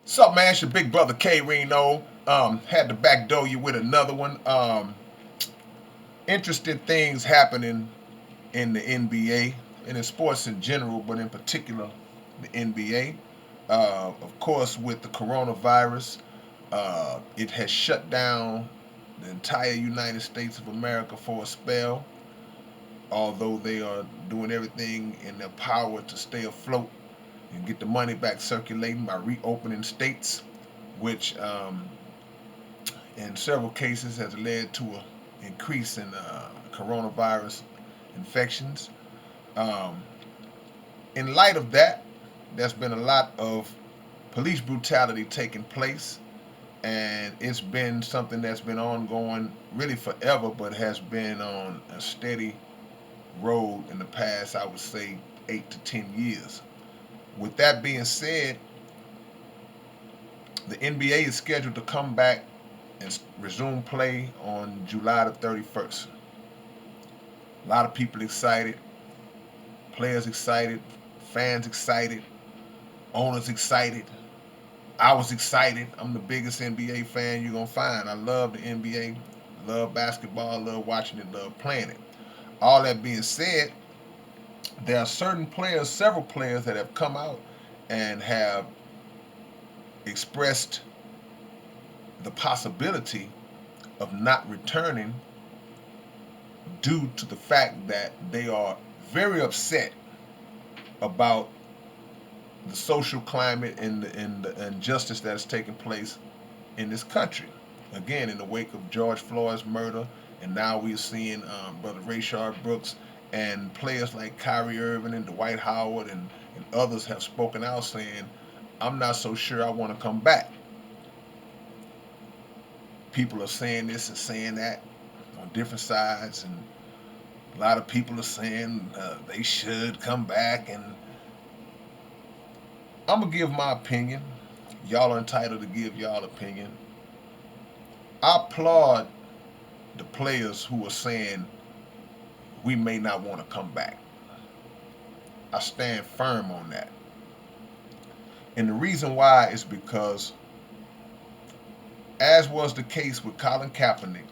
Sup, man? It's your big brother K-Rino. Had to backdoor you with another one. Interesting things happening in the NBA and in sports in general, but in particular the NBA. Of course, with the coronavirus, it has shut down the entire United States of America for a spell. Although they are doing everything in their power to stay afloat and get the money back circulating by reopening states, which in several cases has led to an increase in coronavirus infections. Um, in light of that, there's been a lot of police brutality taking place, and it's been something that's been ongoing really forever, but has been on a steady road in the past, I would say, 8 to 10 years. With that being said, the NBA is scheduled to come back and resume play on July the 31st. A lot of people excited, players excited, fans excited, owners excited. I was excited. I'm the biggest NBA fan you're gonna find. I love the NBA, love basketball, love watching it, love playing it. All that being said, there are certain players, several players that have come out and have expressed the possibility of not returning due to the fact that they are very upset about the social climate and the injustice that is taking place in this country. Again, in the wake of George Floyd's murder, and now we're seeing Brother Rayshard Brooks and players like Kyrie Irving and Dwight Howard and others have spoken out saying, I'm not so sure I want to come back. People are saying this and saying that on different sides, and a lot of people are saying they should come back. And I'm going to give my opinion. Y'all are entitled to give y'all opinion. I applaud the players who are saying we may not want to come back. I stand firm on that. And the reason why is because, as was the case with Colin Kaepernick,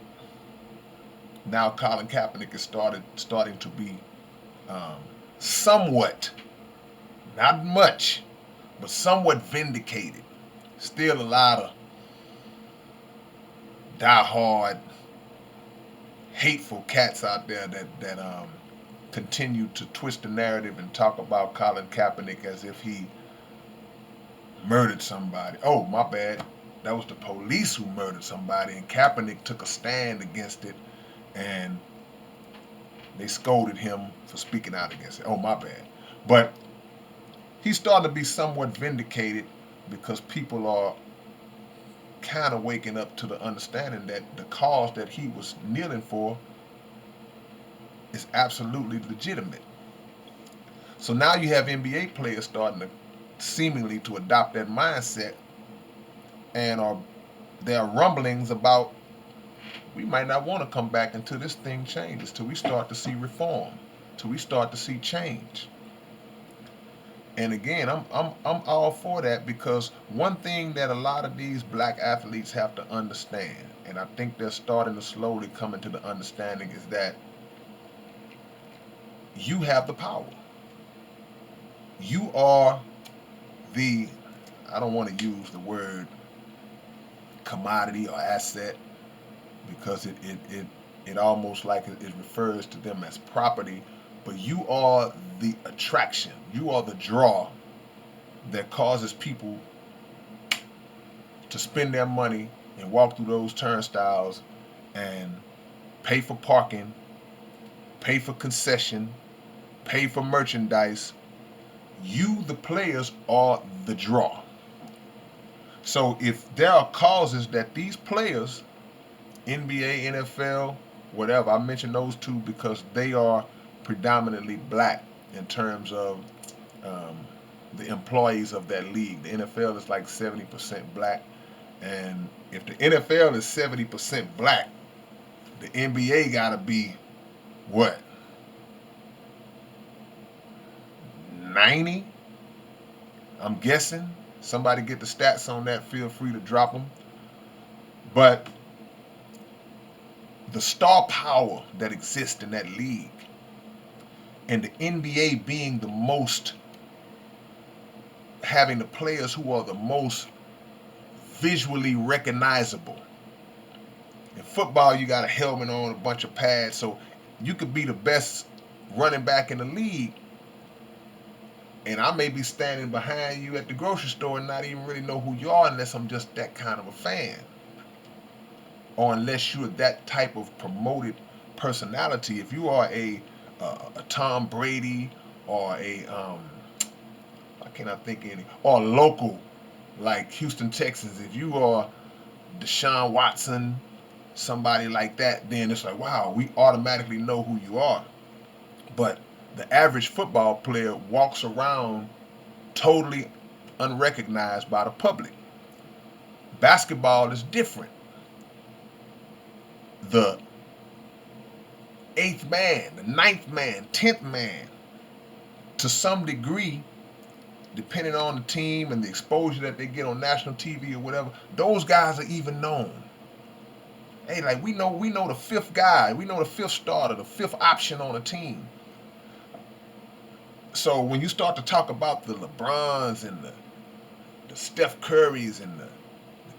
now Colin Kaepernick is starting to be um, somewhat, not much, but somewhat vindicated. Still a lot of diehard, hateful cats out there that continue to twist the narrative and talk about Colin Kaepernick as if he murdered somebody. Oh, my bad. That was the police who murdered somebody, and Kaepernick took a stand against it, and they scolded him for speaking out against it. Oh, my bad. But he's starting to be somewhat vindicated because people are kind of waking up to the understanding that the cause that he was kneeling for is absolutely legitimate. So now you have NBA players starting to seemingly to adopt that mindset, and there are rumblings about we might not want to come back until this thing changes, till we start to see reform, till we start to see change. And again, I'm all for that, because one thing that a lot of these black athletes have to understand, and I think they're starting to slowly come into the understanding, is that you have the power. You are the, I don't want to use the word commodity or asset, because it almost like it refers to them as property, but you are the attraction. You are the draw that causes people to spend their money and walk through those turnstiles and pay for parking, pay for concession, pay for merchandise. You, the players, are the draw. So if there are causes that these players, NBA, NFL, whatever, I mention those two because they are predominantly black in terms of um, the employees of that league. The NFL is like 70% black. And if the NFL is 70% black, the NBA got to be what? 90? I'm guessing. Somebody get the stats on that, feel free to drop them. But the star power that exists in that league, and the NBA being the most, having the players who are the most visually recognizable. In football, you got a helmet on, a bunch of pads, so you could be the best running back in the league, and I may be standing behind you at the grocery store and not even really know who you are unless I'm just that kind of a fan, or unless you're that type of promoted personality. If you are a Tom Brady or I cannot think of any, or local like Houston, Texas. If you are Deshaun Watson, somebody like that, then it's like, wow, we automatically know who you are. But the average football player walks around totally unrecognized by the public. Basketball is different. The eighth man, the ninth man, 10th man, to some degree, depending on the team and the exposure that they get on national TV or whatever, those guys are even known. Hey, like we know the fifth guy, we know the fifth starter, the fifth option on a team. So when you start to talk about the LeBrons and the Steph Currys and the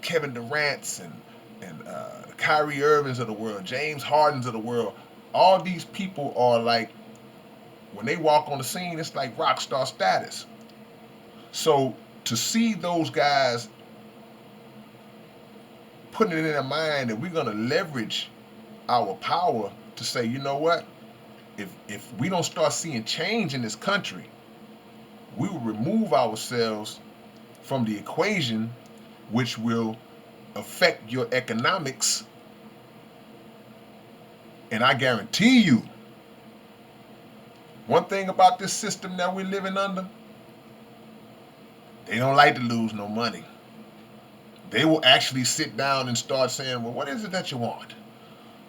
Kevin Durant's and the Kyrie Irvings of the world, James Hardens of the world, all these people are like, when they walk on the scene, it's like rock star status. So to see those guys putting it in their mind that we're going to leverage our power to say, you know what, if we don't start seeing change in this country, we will remove ourselves from the equation, which will affect your economics. And I guarantee you, one thing about this system that we're living under, they don't like to lose no money. They will actually sit down and start saying, well, what is it that you want?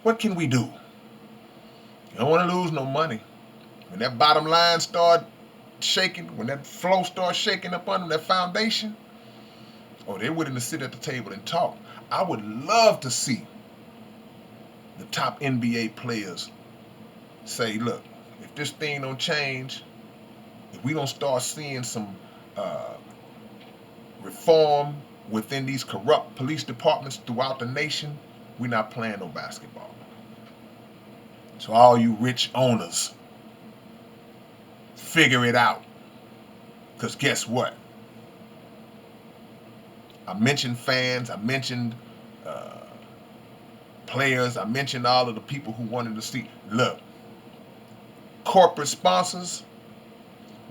What can we do? You don't want to lose no money. When that bottom line start shaking, when that flow starts shaking up under that foundation, oh, they're willing to sit at the table and talk. I would love to see the top NBA players say, look, if this thing don't change, if we don't start seeing some reform within these corrupt police departments throughout the nation, we're not playing no basketball. So all you rich owners, figure it out. Because guess what? I mentioned fans, I mentioned players, I mentioned all of the people who wanted to see. Look, corporate sponsors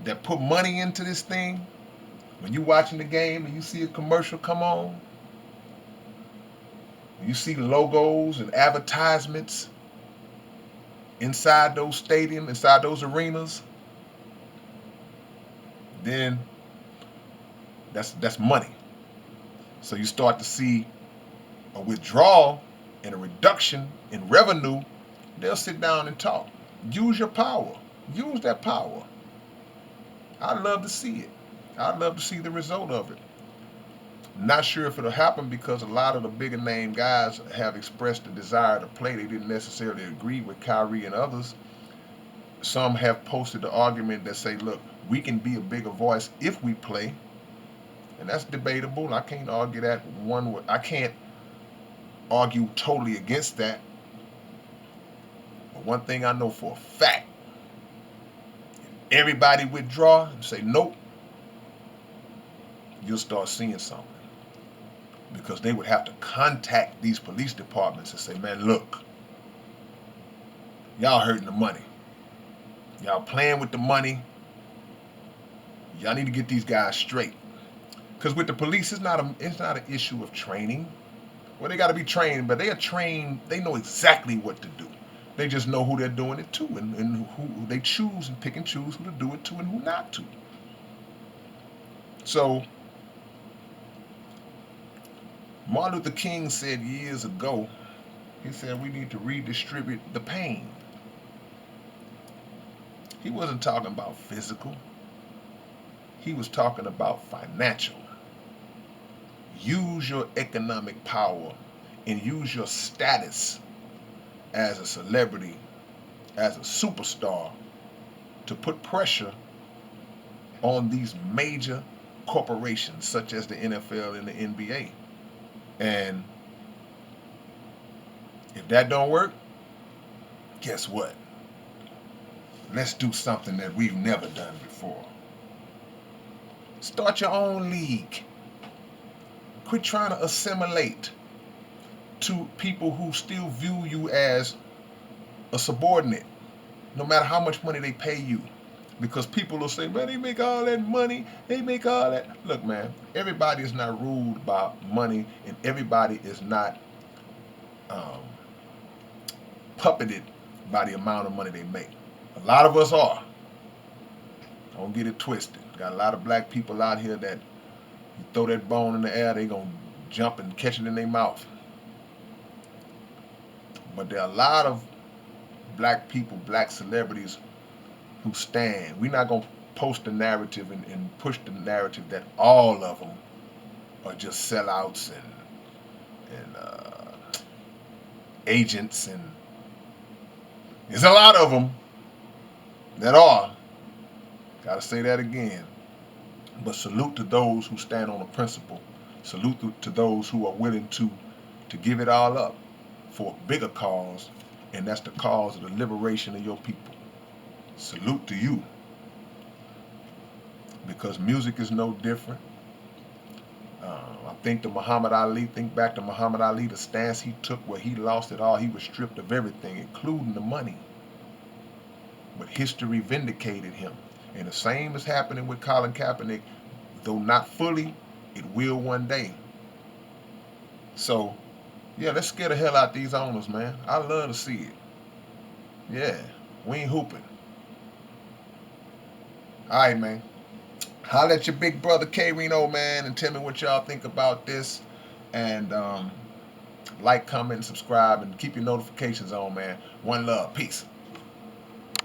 that put money into this thing, when you're watching the game and you see a commercial come on, you see logos and advertisements inside those stadiums, inside those arenas, then that's money. So you start to see a withdrawal and a reduction in revenue. They'll sit down and talk. Use your power. Use that power. I'd love to see it. I'd love to see the result of it. Not sure if it'll happen because a lot of the bigger name guys have expressed a desire to play. They didn't necessarily agree with Kyrie and others. Some have posted the argument that say, look, we can be a bigger voice if we play. And that's debatable. I can't argue that one way. I can't argue totally against that. But one thing I know for a fact, if everybody withdraw and say nope, you'll start seeing something. Because they would have to contact these police departments and say, man, look, y'all hurting the money. Y'all playing with the money. Y'all need to get these guys straight. Because with the police, it's not an issue of training. Well, they got to be trained, but they are trained. They know exactly what to do. They just know who they're doing it to, and who they choose and pick and choose who to do it to and who not to. So Martin Luther King said years ago, he said we need to redistribute the pain. He wasn't talking about physical. He was talking about financial. use your economic power and use your status as a celebrity, as a superstar, to put pressure on these major corporations such as the NFL and the NBA. And if that don't work, guess what? Let's do something that we've never done before. Start your own league. Quit trying to assimilate to people who still view you as a subordinate, no matter how much money they pay you. Because people will say, man, they make all that money, they make all that. Look, man, everybody is not ruled by money, and everybody is not um, puppeted by the amount of money they make. A lot of us are. Don't get it twisted. Got a lot of black people out here that you throw that bone in the air, they gonna jump and catch it in their mouth. But there are a lot of black people, black celebrities who stand. We're not gonna post the narrative and push the narrative that all of them are just sellouts and agents, and there's a lot of them that are. Gotta say that again. But salute to those who stand on a principle. Salute to those who are willing to give it all up for a bigger cause, and that's the cause of the liberation of your people. Salute to you. Because music is no different. I think back to Muhammad Ali, the stance he took where he lost it all. He was stripped of everything, including the money. But history vindicated him. And the same is happening with Colin Kaepernick, though not fully, it will one day. So, yeah, let's scare the hell out these owners, man. I love to see it. Yeah, we ain't hooping. All right, man. Holla at your big brother K-Rino, man, and tell me what y'all think about this. And like, comment, and subscribe, and keep your notifications on, man. One love. Peace.